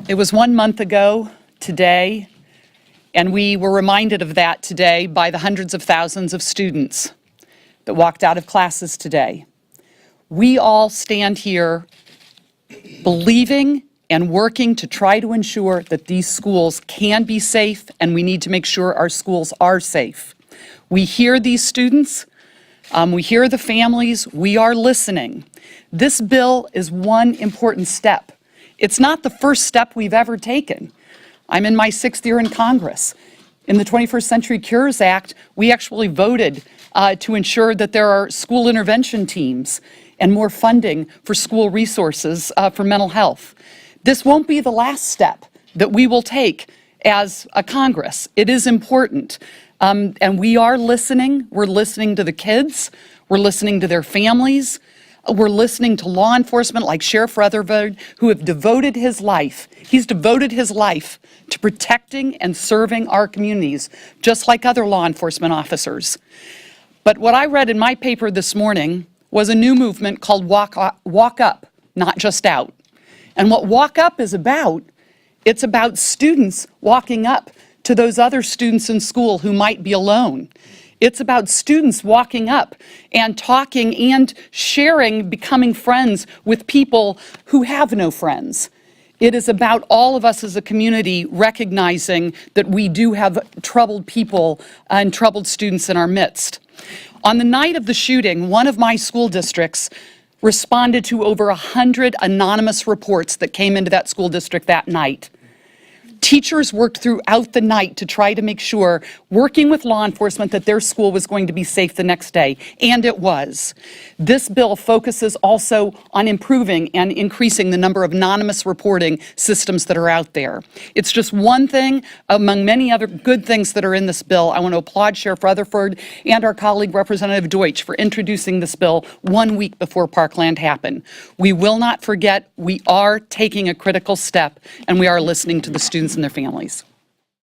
It was 1 month ago today, and we were reminded of that today by the hundreds of thousands of students that walked out of classes today. We all stand here believing and working to try to ensure that these schools can be safe, and we need to make sure our schools are safe. We hear these students, we hear the families, we are listening. This bill is one important step. It's not the first step we've ever taken. I'm in my 6th year in Congress. In the 21st Century Cures Act, we actually voted to ensure that there are school intervention teams and more funding for school resources for mental health. This won't be the last step that we will take as a Congress. It is important. And we are listening. We're listening to the kids. We're listening to their families. We're listening to law enforcement like Sheriff Rutherford, who have devoted his life. He's devoted his life to protecting and serving our communities, just like other law enforcement officers. But what I read in my paper this morning was a new movement called Walk Up, Not Just Out. And what Walk Up is about, it's about students walking up to those other students in school who might be alone. It's about students walking up and talking and sharing, becoming friends with people who have no friends. It is about all of us as a community recognizing that we do have troubled people and troubled students in our midst. On the night of the shooting, one of my school districts responded to over 100 anonymous reports that came into that school district that night. Teachers worked throughout the night to try to make sure, working with law enforcement, that their school was going to be safe the next day, and it was. This bill focuses also on improving and increasing the number of anonymous reporting systems that are out there. It's just one thing among many other good things that are in this bill. I want to applaud Sheriff Rutherford and our colleague Representative Deutsch for introducing this bill 1 week before Parkland happened. We will not forget, we are taking a critical step, and we are listening to the students and their families.